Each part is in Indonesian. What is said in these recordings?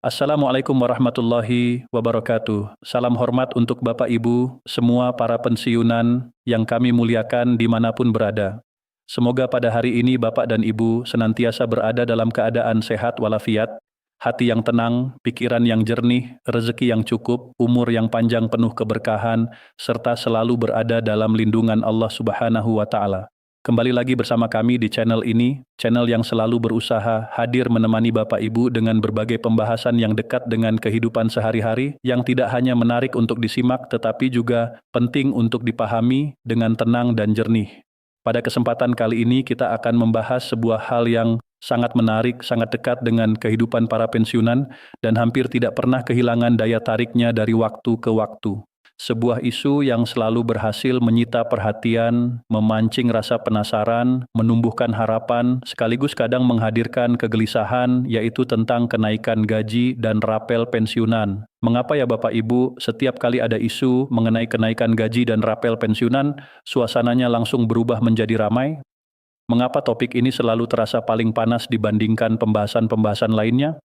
Assalamualaikum warahmatullahi wabarakatuh. Salam hormat untuk Bapak Ibu, semua para pensiunan yang kami muliakan dimanapun berada. Semoga pada hari ini Bapak dan Ibu senantiasa berada dalam keadaan sehat walafiat, hati yang tenang, pikiran yang jernih, rezeki yang cukup, umur yang panjang penuh keberkahan, serta selalu berada dalam lindungan Allah Subhanahu wa Ta'ala. Kembali lagi bersama kami di channel ini, channel yang selalu berusaha hadir menemani Bapak Ibu dengan berbagai pembahasan yang dekat dengan kehidupan sehari-hari, yang tidak hanya menarik untuk disimak tetapi juga penting untuk dipahami dengan tenang dan jernih. Pada kesempatan kali ini kita akan membahas sebuah hal yang sangat menarik, sangat dekat dengan kehidupan para pensiunan, dan hampir tidak pernah kehilangan daya tariknya dari waktu ke waktu. Sebuah isu yang selalu berhasil menyita perhatian, memancing rasa penasaran, menumbuhkan harapan, sekaligus kadang menghadirkan kegelisahan, yaitu tentang kenaikan gaji dan rapel pensiunan. Mengapa ya Bapak Ibu, setiap kali ada isu mengenai kenaikan gaji dan rapel pensiunan, suasananya langsung berubah menjadi ramai? Mengapa topik ini selalu terasa paling panas dibandingkan pembahasan-pembahasan lainnya?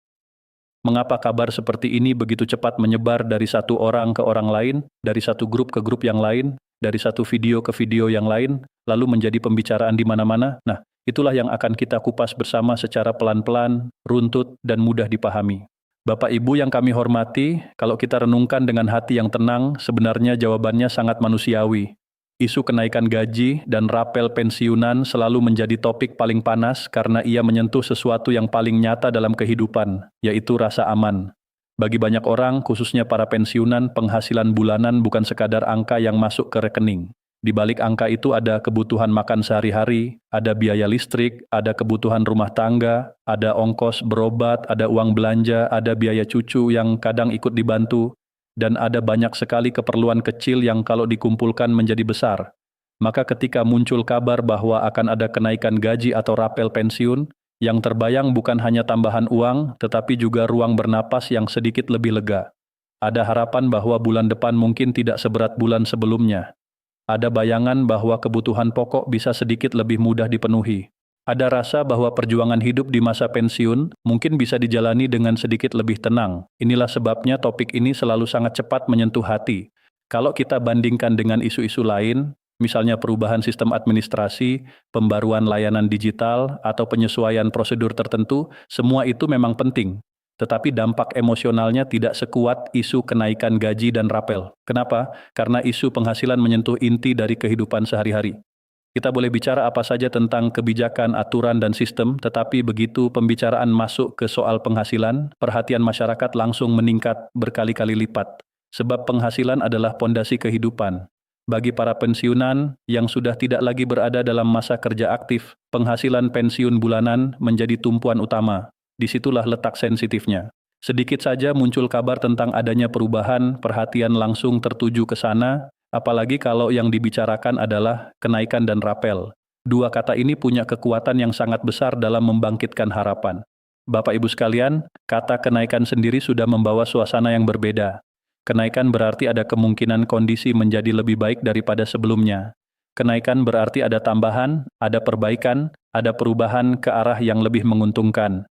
Mengapa kabar seperti ini begitu cepat menyebar dari satu orang ke orang lain, dari satu grup ke grup yang lain, dari satu video ke video yang lain, lalu menjadi pembicaraan di mana-mana? Nah, itulah yang akan kita kupas bersama secara pelan-pelan, runtut, dan mudah dipahami. Bapak Ibu yang kami hormati, kalau kita renungkan dengan hati yang tenang, sebenarnya jawabannya sangat manusiawi. Isu kenaikan gaji dan rapel pensiunan selalu menjadi topik paling panas karena ia menyentuh sesuatu yang paling nyata dalam kehidupan, yaitu rasa aman. Bagi banyak orang, khususnya para pensiunan, penghasilan bulanan bukan sekadar angka yang masuk ke rekening. Di balik angka itu ada kebutuhan makan sehari-hari, ada biaya listrik, ada kebutuhan rumah tangga, ada ongkos berobat, ada uang belanja, ada biaya cucu yang kadang ikut dibantu, dan ada banyak sekali keperluan kecil yang kalau dikumpulkan menjadi besar. Maka ketika muncul kabar bahwa akan ada kenaikan gaji atau rapel pensiun, yang terbayang bukan hanya tambahan uang, tetapi juga ruang bernapas yang sedikit lebih lega. Ada harapan bahwa bulan depan mungkin tidak seberat bulan sebelumnya. Ada bayangan bahwa kebutuhan pokok bisa sedikit lebih mudah dipenuhi. Ada rasa bahwa perjuangan hidup di masa pensiun mungkin bisa dijalani dengan sedikit lebih tenang. Inilah sebabnya topik ini selalu sangat cepat menyentuh hati. Kalau kita bandingkan dengan isu-isu lain, misalnya perubahan sistem administrasi, pembaruan layanan digital, atau penyesuaian prosedur tertentu, semua itu memang penting. Tetapi dampak emosionalnya tidak sekuat isu kenaikan gaji dan rapel. Kenapa? Karena isu penghasilan menyentuh inti dari kehidupan sehari-hari. Kita boleh bicara apa saja tentang kebijakan, aturan, dan sistem, tetapi begitu pembicaraan masuk ke soal penghasilan, perhatian masyarakat langsung meningkat berkali-kali lipat. Sebab penghasilan adalah pondasi kehidupan. Bagi para pensiunan yang sudah tidak lagi berada dalam masa kerja aktif, penghasilan pensiun bulanan menjadi tumpuan utama. Disitulah letak sensitifnya. Sedikit saja muncul kabar tentang adanya perubahan, perhatian langsung tertuju ke sana, apalagi kalau yang dibicarakan adalah kenaikan dan rapel. Dua kata ini punya kekuatan yang sangat besar dalam membangkitkan harapan. Bapak Ibu sekalian, kata kenaikan sendiri sudah membawa suasana yang berbeda. Kenaikan berarti ada kemungkinan kondisi menjadi lebih baik daripada sebelumnya. Kenaikan berarti ada tambahan, ada perbaikan, ada perubahan ke arah yang lebih menguntungkan.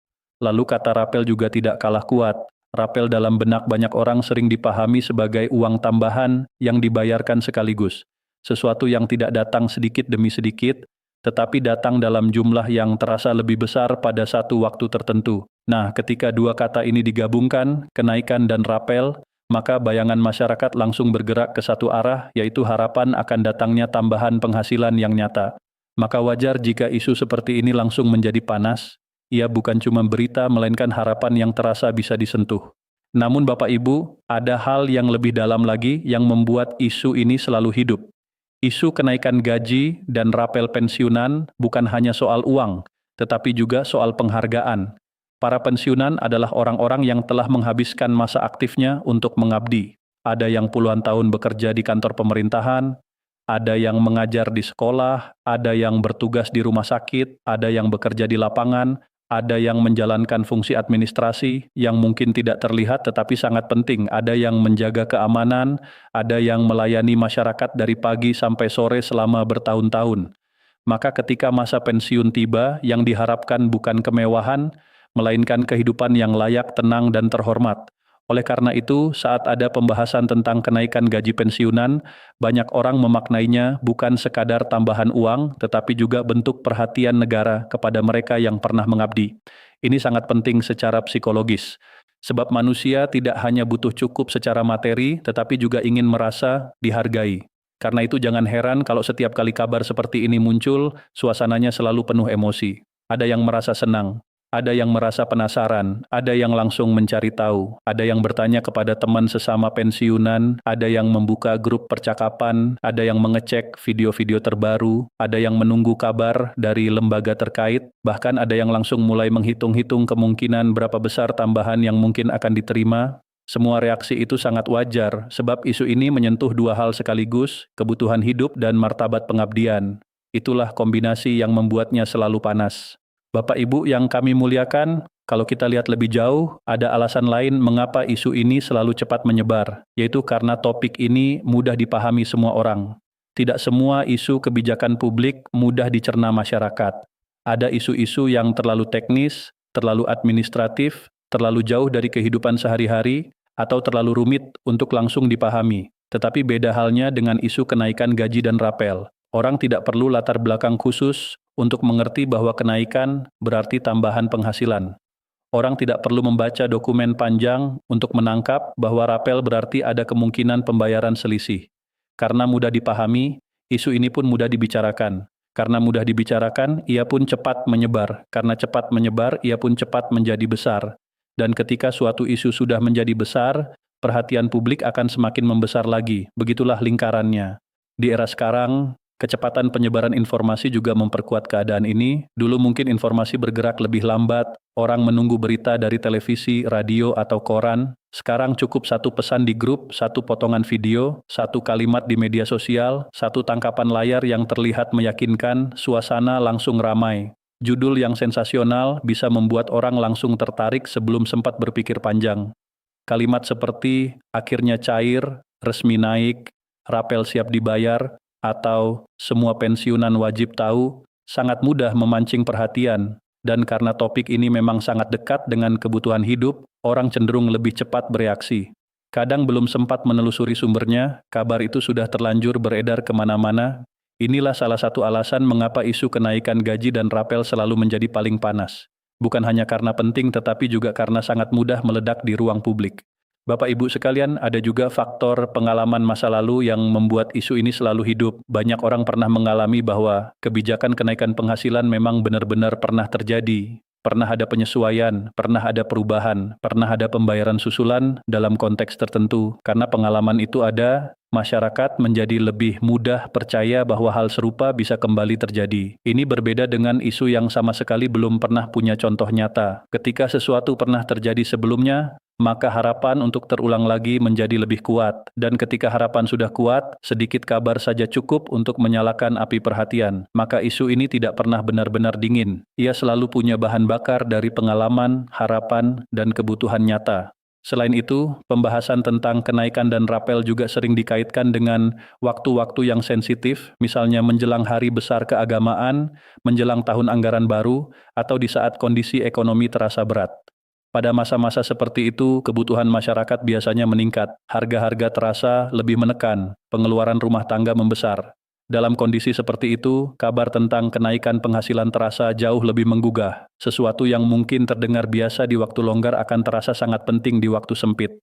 Lalu kata rapel juga tidak kalah kuat. Rapel dalam benak banyak orang sering dipahami sebagai uang tambahan yang dibayarkan sekaligus. Sesuatu yang tidak datang sedikit demi sedikit, tetapi datang dalam jumlah yang terasa lebih besar pada satu waktu tertentu. Nah, ketika dua kata ini digabungkan, kenaikan dan rapel, maka bayangan masyarakat langsung bergerak ke satu arah, yaitu harapan akan datangnya tambahan penghasilan yang nyata. Maka wajar jika isu seperti ini langsung menjadi panas. Ia bukan cuma berita, melainkan harapan yang terasa bisa disentuh. Namun Bapak Ibu, ada hal yang lebih dalam lagi yang membuat isu ini selalu hidup. Isu kenaikan gaji dan rapel pensiunan bukan hanya soal uang, tetapi juga soal penghargaan. Para pensiunan adalah orang-orang yang telah menghabiskan masa aktifnya untuk mengabdi. Ada yang puluhan tahun bekerja di kantor pemerintahan, ada yang mengajar di sekolah, ada yang bertugas di rumah sakit, ada yang bekerja di lapangan, ada yang menjalankan fungsi administrasi yang mungkin tidak terlihat tetapi sangat penting, ada yang menjaga keamanan, ada yang melayani masyarakat dari pagi sampai sore selama bertahun-tahun. Maka ketika masa pensiun tiba, yang diharapkan bukan kemewahan, melainkan kehidupan yang layak, tenang, dan terhormat. Oleh karena itu, saat ada pembahasan tentang kenaikan gaji pensiunan, banyak orang memaknainya bukan sekadar tambahan uang, tetapi juga bentuk perhatian negara kepada mereka yang pernah mengabdi. Ini sangat penting secara psikologis, sebab manusia tidak hanya butuh cukup secara materi, tetapi juga ingin merasa dihargai. Karena itu jangan heran kalau setiap kali kabar seperti ini muncul, suasananya selalu penuh emosi. Ada yang merasa senang, ada yang merasa penasaran, ada yang langsung mencari tahu, ada yang bertanya kepada teman sesama pensiunan, ada yang membuka grup percakapan, ada yang mengecek video-video terbaru, ada yang menunggu kabar dari lembaga terkait, bahkan ada yang langsung mulai menghitung-hitung kemungkinan berapa besar tambahan yang mungkin akan diterima. Semua reaksi itu sangat wajar, sebab isu ini menyentuh dua hal sekaligus, kebutuhan hidup dan martabat pengabdian. Itulah kombinasi yang membuatnya selalu panas. Bapak Ibu yang kami muliakan, kalau kita lihat lebih jauh, ada alasan lain mengapa isu ini selalu cepat menyebar, yaitu karena topik ini mudah dipahami semua orang. Tidak semua isu kebijakan publik mudah dicerna masyarakat. Ada isu-isu yang terlalu teknis, terlalu administratif, terlalu jauh dari kehidupan sehari-hari, atau terlalu rumit untuk langsung dipahami. Tetapi beda halnya dengan isu kenaikan gaji dan rapel. Orang tidak perlu latar belakang khusus untuk mengerti bahwa kenaikan berarti tambahan penghasilan. Orang tidak perlu membaca dokumen panjang untuk menangkap bahwa rapel berarti ada kemungkinan pembayaran selisih. Karena mudah dipahami, isu ini pun mudah dibicarakan. Karena mudah dibicarakan, ia pun cepat menyebar. Karena cepat menyebar, ia pun cepat menjadi besar. Dan ketika suatu isu sudah menjadi besar, perhatian publik akan semakin membesar lagi. Begitulah lingkarannya. Di era sekarang, kecepatan penyebaran informasi juga memperkuat keadaan ini. Dulu mungkin informasi bergerak lebih lambat, orang menunggu berita dari televisi, radio, atau koran. Sekarang cukup satu pesan di grup, satu potongan video, satu kalimat di media sosial, satu tangkapan layar yang terlihat meyakinkan, suasana langsung ramai. Judul yang sensasional bisa membuat orang langsung tertarik sebelum sempat berpikir panjang. Kalimat seperti akhirnya cair, resmi naik, rapel siap dibayar, atau semua pensiunan wajib tahu, sangat mudah memancing perhatian. Dan karena topik ini memang sangat dekat dengan kebutuhan hidup, orang cenderung lebih cepat bereaksi. Kadang belum sempat menelusuri sumbernya, kabar itu sudah terlanjur beredar kemana-mana. Inilah salah satu alasan mengapa isu kenaikan gaji dan rapel selalu menjadi paling panas. Bukan hanya karena penting tetapi juga karena sangat mudah meledak di ruang publik. Bapak Ibu sekalian, ada juga faktor pengalaman masa lalu yang membuat isu ini selalu hidup. Banyak orang pernah mengalami bahwa kebijakan kenaikan penghasilan memang benar-benar pernah terjadi. Pernah ada penyesuaian, pernah ada perubahan, pernah ada pembayaran susulan dalam konteks tertentu. Karena pengalaman itu ada, masyarakat menjadi lebih mudah percaya bahwa hal serupa bisa kembali terjadi. Ini berbeda dengan isu yang sama sekali belum pernah punya contoh nyata. Ketika sesuatu pernah terjadi sebelumnya, maka harapan untuk terulang lagi menjadi lebih kuat. Dan ketika harapan sudah kuat, sedikit kabar saja cukup untuk menyalakan api perhatian. Maka isu ini tidak pernah benar-benar dingin. Ia selalu punya bahan bakar dari pengalaman, harapan, dan kebutuhan nyata. Selain itu, pembahasan tentang kenaikan dan rapel juga sering dikaitkan dengan waktu-waktu yang sensitif, misalnya menjelang hari besar keagamaan, menjelang tahun anggaran baru, atau di saat kondisi ekonomi terasa berat. Pada masa-masa seperti itu, kebutuhan masyarakat biasanya meningkat, harga-harga terasa lebih menekan, pengeluaran rumah tangga membesar. Dalam kondisi seperti itu, kabar tentang kenaikan penghasilan terasa jauh lebih menggugah. Sesuatu yang mungkin terdengar biasa di waktu longgar akan terasa sangat penting di waktu sempit.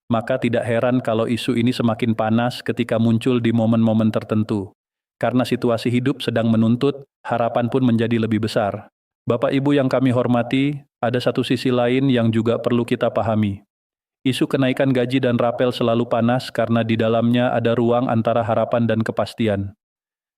Maka tidak heran kalau isu ini semakin panas ketika muncul di momen-momen tertentu. Karena situasi hidup sedang menuntut, harapan pun menjadi lebih besar. Bapak Ibu yang kami hormati, ada satu sisi lain yang juga perlu kita pahami. Isu kenaikan gaji dan rapel selalu panas karena di dalamnya ada ruang antara harapan dan kepastian.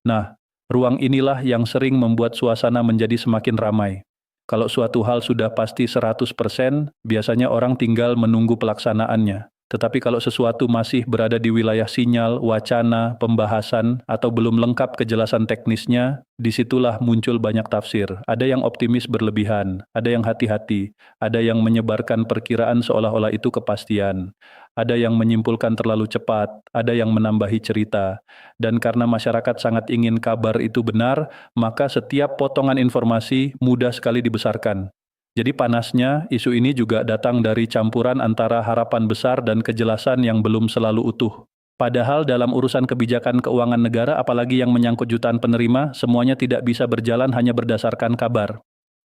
Nah, ruang inilah yang sering membuat suasana menjadi semakin ramai. Kalau suatu hal sudah pasti 100%, biasanya orang tinggal menunggu pelaksanaannya. Tetapi kalau sesuatu masih berada di wilayah sinyal, wacana, pembahasan, atau belum lengkap kejelasan teknisnya, disitulah muncul banyak tafsir. Ada yang optimis berlebihan, ada yang hati-hati, ada yang menyebarkan perkiraan seolah-olah itu kepastian, ada yang menyimpulkan terlalu cepat, ada yang menambahi cerita. Dan karena masyarakat sangat ingin kabar itu benar, maka setiap potongan informasi mudah sekali dibesarkan. Jadi panasnya isu ini juga datang dari campuran antara harapan besar dan kejelasan yang belum selalu utuh. Padahal dalam urusan kebijakan keuangan negara, apalagi yang menyangkut jutaan penerima, semuanya tidak bisa berjalan hanya berdasarkan kabar.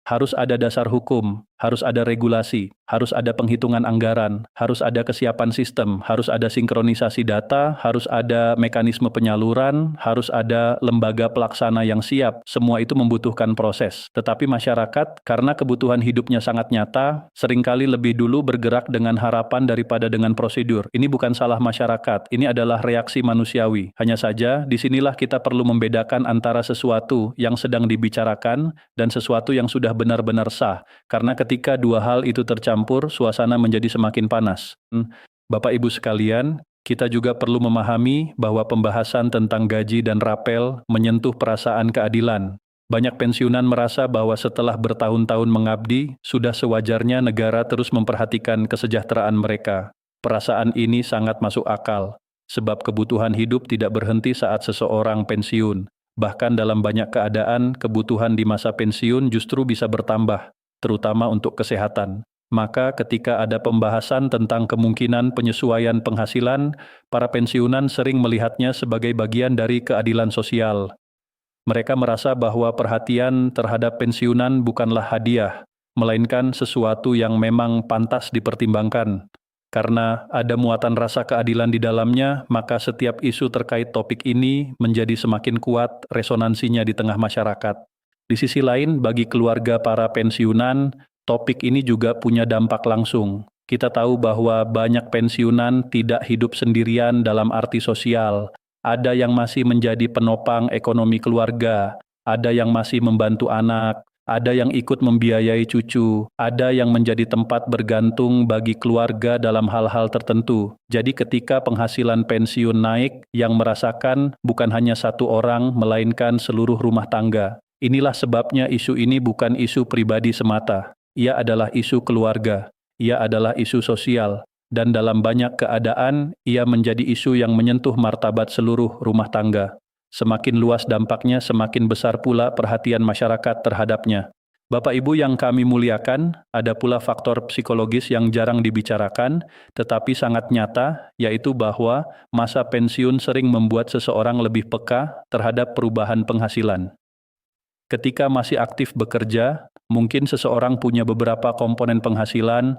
Harus ada dasar hukum, harus ada regulasi, harus ada penghitungan anggaran, harus ada kesiapan sistem, harus ada sinkronisasi data, harus ada mekanisme penyaluran, harus ada lembaga pelaksana yang siap. Semua itu membutuhkan proses. Tetapi masyarakat, karena kebutuhan hidupnya sangat nyata, seringkali lebih dulu bergerak dengan harapan daripada dengan prosedur. Ini bukan salah masyarakat, ini adalah reaksi manusiawi. Hanya saja, disinilah kita perlu membedakan antara sesuatu yang sedang dibicarakan dan sesuatu yang sudah benar-benar sah, karena ketika dua hal itu tercampur, suasana menjadi semakin panas. Bapak Ibu sekalian, kita juga perlu memahami bahwa pembahasan tentang gaji dan rapel menyentuh perasaan keadilan. Banyak pensiunan merasa bahwa setelah bertahun-tahun mengabdi, sudah sewajarnya negara terus memperhatikan kesejahteraan mereka. Perasaan ini sangat masuk akal, sebab kebutuhan hidup tidak berhenti saat seseorang pensiun. Bahkan dalam banyak keadaan, kebutuhan di masa pensiun justru bisa bertambah, terutama untuk kesehatan. Maka ketika ada pembahasan tentang kemungkinan penyesuaian penghasilan, para pensiunan sering melihatnya sebagai bagian dari keadilan sosial. Mereka merasa bahwa perhatian terhadap pensiunan bukanlah hadiah, melainkan sesuatu yang memang pantas dipertimbangkan. Karena ada muatan rasa keadilan di dalamnya, maka setiap isu terkait topik ini menjadi semakin kuat resonansinya di tengah masyarakat. Di sisi lain, bagi keluarga para pensiunan, topik ini juga punya dampak langsung. Kita tahu bahwa banyak pensiunan tidak hidup sendirian dalam arti sosial. Ada yang masih menjadi penopang ekonomi keluarga, ada yang masih membantu anak, ada yang ikut membiayai cucu, ada yang menjadi tempat bergantung bagi keluarga dalam hal-hal tertentu. Jadi ketika penghasilan pensiun naik, yang merasakan bukan hanya satu orang, melainkan seluruh rumah tangga. Inilah sebabnya isu ini bukan isu pribadi semata. Ia adalah isu keluarga, ia adalah isu sosial, dan dalam banyak keadaan, ia menjadi isu yang menyentuh martabat seluruh rumah tangga. Semakin luas dampaknya, semakin besar pula perhatian masyarakat terhadapnya. Bapak Ibu yang kami muliakan, ada pula faktor psikologis yang jarang dibicarakan, tetapi sangat nyata, yaitu bahwa masa pensiun sering membuat seseorang lebih peka terhadap perubahan penghasilan. Ketika masih aktif bekerja, mungkin seseorang punya beberapa komponen penghasilan,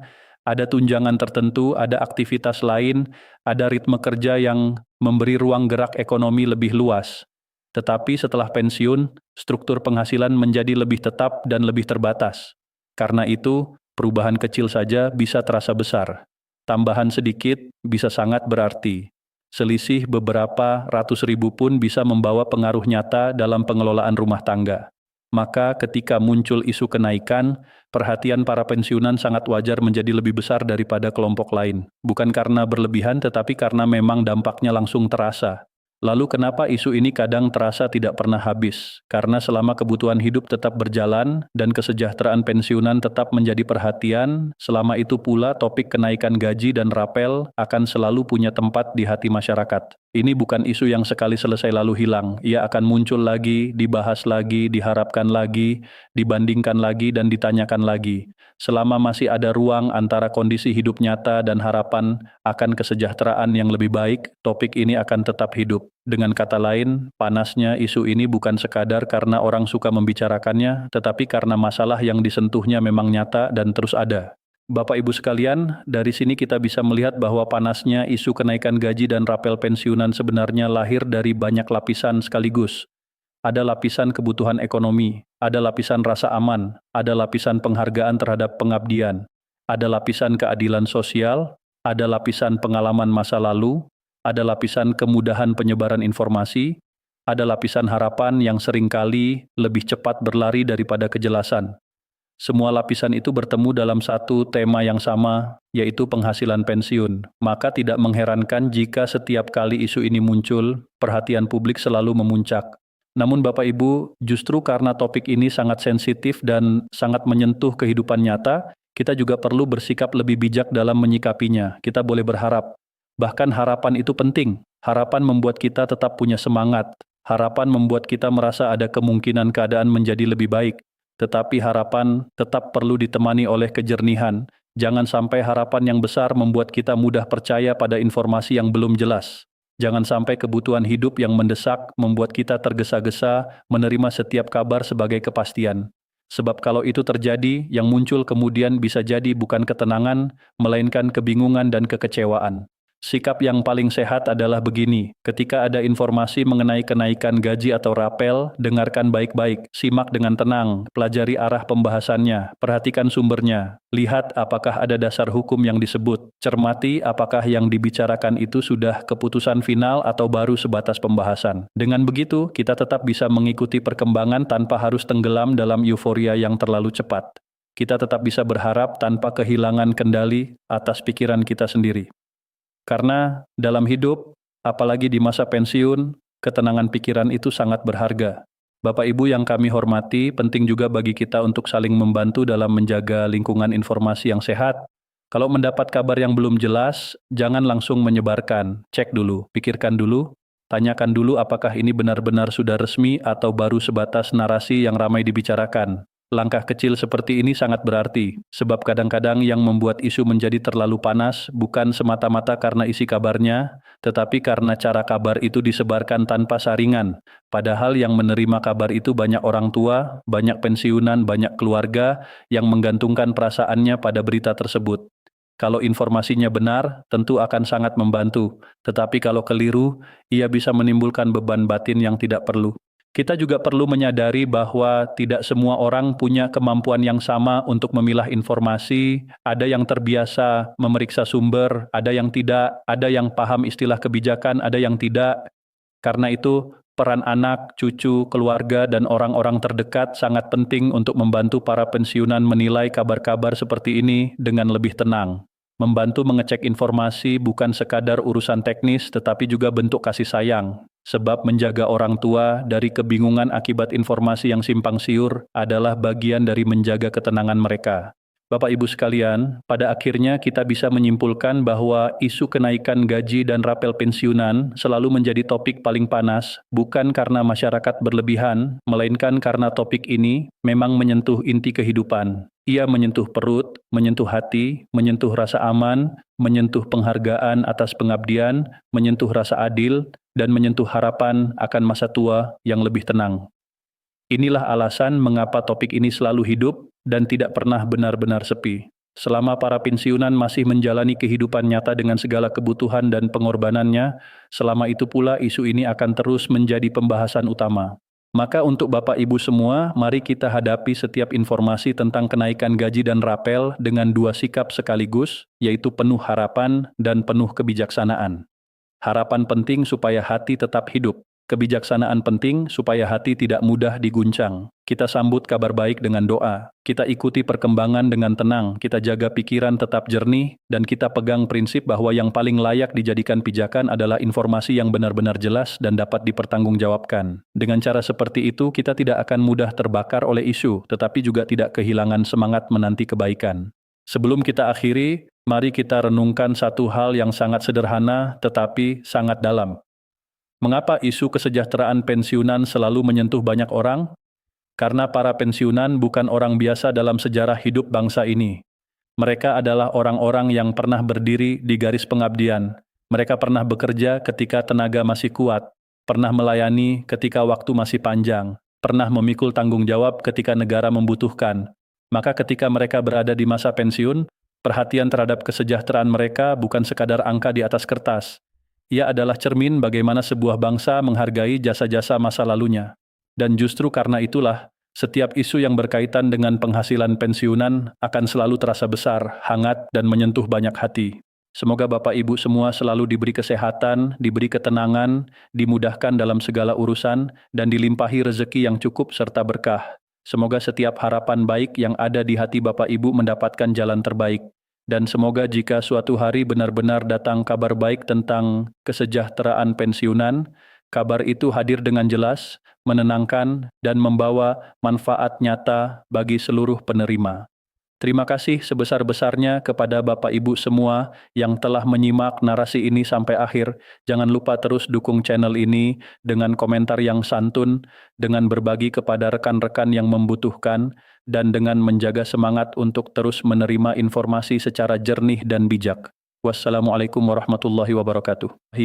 ada tunjangan tertentu, ada aktivitas lain, ada ritme kerja yang memberi ruang gerak ekonomi lebih luas. Tetapi setelah pensiun, struktur penghasilan menjadi lebih tetap dan lebih terbatas. Karena itu, perubahan kecil saja bisa terasa besar. Tambahan sedikit bisa sangat berarti. Selisih beberapa ratus ribu pun bisa membawa pengaruh nyata dalam pengelolaan rumah tangga. Maka ketika muncul isu kenaikan, perhatian para pensiunan sangat wajar menjadi lebih besar daripada kelompok lain. Bukan karena berlebihan, tetapi karena memang dampaknya langsung terasa. Lalu kenapa isu ini kadang terasa tidak pernah habis? Karena selama kebutuhan hidup tetap berjalan dan kesejahteraan pensiunan tetap menjadi perhatian, selama itu pula topik kenaikan gaji dan rapel akan selalu punya tempat di hati masyarakat. Ini bukan isu yang sekali selesai lalu hilang. Ia akan muncul lagi, dibahas lagi, diharapkan lagi, dibandingkan lagi, dan ditanyakan lagi. Selama masih ada ruang antara kondisi hidup nyata dan harapan akan kesejahteraan yang lebih baik, topik ini akan tetap hidup. Dengan kata lain, panasnya isu ini bukan sekadar karena orang suka membicarakannya, tetapi karena masalah yang disentuhnya memang nyata dan terus ada. Bapak Ibu sekalian, dari sini kita bisa melihat bahwa panasnya isu kenaikan gaji dan rapel pensiunan sebenarnya lahir dari banyak lapisan sekaligus. Ada lapisan kebutuhan ekonomi, ada lapisan rasa aman, ada lapisan penghargaan terhadap pengabdian, ada lapisan keadilan sosial, ada lapisan pengalaman masa lalu, ada lapisan kemudahan penyebaran informasi, ada lapisan harapan yang seringkali lebih cepat berlari daripada kejelasan. Semua lapisan itu bertemu dalam satu tema yang sama, yaitu penghasilan pensiun. Maka tidak mengherankan jika setiap kali isu ini muncul, perhatian publik selalu memuncak. Namun Bapak Ibu, justru karena topik ini sangat sensitif dan sangat menyentuh kehidupan nyata, kita juga perlu bersikap lebih bijak dalam menyikapinya. Kita boleh berharap. Bahkan harapan itu penting. Harapan membuat kita tetap punya semangat. Harapan membuat kita merasa ada kemungkinan keadaan menjadi lebih baik. tetapi harapan tetap perlu ditemani oleh kejernihan. Jangan sampai harapan yang besar membuat kita mudah percaya pada informasi yang belum jelas. Jangan sampai kebutuhan hidup yang mendesak membuat kita tergesa-gesa menerima setiap kabar sebagai kepastian. Sebab kalau itu terjadi, yang muncul kemudian bisa jadi bukan ketenangan, melainkan kebingungan dan kekecewaan. Sikap yang paling sehat adalah begini, ketika ada informasi mengenai kenaikan gaji atau rapel, dengarkan baik-baik, simak dengan tenang, pelajari arah pembahasannya, perhatikan sumbernya, lihat apakah ada dasar hukum yang disebut, cermati apakah yang dibicarakan itu sudah keputusan final atau baru sebatas pembahasan. Dengan begitu, kita tetap bisa mengikuti perkembangan tanpa harus tenggelam dalam euforia yang terlalu cepat. Kita tetap bisa berharap tanpa kehilangan kendali atas pikiran kita sendiri. Karena dalam hidup, apalagi di masa pensiun, ketenangan pikiran itu sangat berharga. Bapak Ibu yang kami hormati, penting juga bagi kita untuk saling membantu dalam menjaga lingkungan informasi yang sehat. Kalau mendapat kabar yang belum jelas, jangan langsung menyebarkan. Cek dulu, pikirkan dulu, tanyakan dulu apakah ini benar-benar sudah resmi atau baru sebatas narasi yang ramai dibicarakan. Langkah kecil seperti ini sangat berarti, sebab kadang-kadang yang membuat isu menjadi terlalu panas bukan semata-mata karena isi kabarnya, tetapi karena cara kabar itu disebarkan tanpa saringan. Padahal yang menerima kabar itu banyak orang tua, banyak pensiunan, banyak keluarga yang menggantungkan perasaannya pada berita tersebut. Kalau informasinya benar, tentu akan sangat membantu, tetapi kalau keliru, ia bisa menimbulkan beban batin yang tidak perlu. Kita juga perlu menyadari bahwa tidak semua orang punya kemampuan yang sama untuk memilah informasi, ada yang terbiasa memeriksa sumber, ada yang tidak, ada yang paham istilah kebijakan, ada yang tidak. Karena itu, peran anak, cucu, keluarga, dan orang-orang terdekat sangat penting untuk membantu para pensiunan menilai kabar-kabar seperti ini dengan lebih tenang. Membantu mengecek informasi bukan sekadar urusan teknis, tetapi juga bentuk kasih sayang. Sebab menjaga orang tua dari kebingungan akibat informasi yang simpang siur adalah bagian dari menjaga ketenangan mereka. Bapak Ibu sekalian, pada akhirnya kita bisa menyimpulkan bahwa isu kenaikan gaji dan rapel pensiunan selalu menjadi topik paling panas, bukan karena masyarakat berlebihan, melainkan karena topik ini memang menyentuh inti kehidupan. Ia menyentuh perut, menyentuh hati, menyentuh rasa aman, menyentuh penghargaan atas pengabdian, menyentuh rasa adil, dan menyentuh harapan akan masa tua yang lebih tenang. Inilah alasan mengapa topik ini selalu hidup dan tidak pernah benar-benar sepi. Selama para pensiunan masih menjalani kehidupan nyata dengan segala kebutuhan dan pengorbanannya, selama itu pula isu ini akan terus menjadi pembahasan utama. Maka untuk Bapak Ibu semua, mari kita hadapi setiap informasi tentang kenaikan gaji dan rapel dengan dua sikap sekaligus, yaitu penuh harapan dan penuh kebijaksanaan. Harapan penting supaya hati tetap hidup. Kebijaksanaan penting supaya hati tidak mudah diguncang. Kita sambut kabar baik dengan doa. Kita ikuti perkembangan dengan tenang. Kita jaga pikiran tetap jernih. Dan kita pegang prinsip bahwa yang paling layak dijadikan pijakan adalah informasi yang benar-benar jelas dan dapat dipertanggungjawabkan. Dengan cara seperti itu, kita tidak akan mudah terbakar oleh isu, tetapi juga tidak kehilangan semangat menanti kebaikan. Sebelum kita akhiri, mari kita renungkan satu hal yang sangat sederhana tetapi sangat dalam. Mengapa isu kesejahteraan pensiunan selalu menyentuh banyak orang? Karena para pensiunan bukan orang biasa dalam sejarah hidup bangsa ini. Mereka adalah orang-orang yang pernah berdiri di garis pengabdian. Mereka pernah bekerja ketika tenaga masih kuat, pernah melayani ketika waktu masih panjang, pernah memikul tanggung jawab ketika negara membutuhkan. Maka ketika mereka berada di masa pensiun, perhatian terhadap kesejahteraan mereka bukan sekadar angka di atas kertas. Ia adalah cermin bagaimana sebuah bangsa menghargai jasa-jasa masa lalunya. Dan justru karena itulah, setiap isu yang berkaitan dengan penghasilan pensiunan akan selalu terasa besar, hangat, dan menyentuh banyak hati. Semoga Bapak Ibu semua selalu diberi kesehatan, diberi ketenangan, dimudahkan dalam segala urusan, dan dilimpahi rezeki yang cukup serta berkah. Semoga setiap harapan baik yang ada di hati Bapak Ibu mendapatkan jalan terbaik. Dan semoga jika suatu hari benar-benar datang kabar baik tentang kesejahteraan pensiunan, kabar itu hadir dengan jelas, menenangkan, dan membawa manfaat nyata bagi seluruh penerima. Terima kasih sebesar-besarnya kepada Bapak Ibu semua yang telah menyimak narasi ini sampai akhir. Jangan lupa terus dukung channel ini dengan komentar yang santun, dengan berbagi kepada rekan-rekan yang membutuhkan, dan dengan menjaga semangat untuk terus menerima informasi secara jernih dan bijak. Wassalamualaikum warahmatullahi wabarakatuh.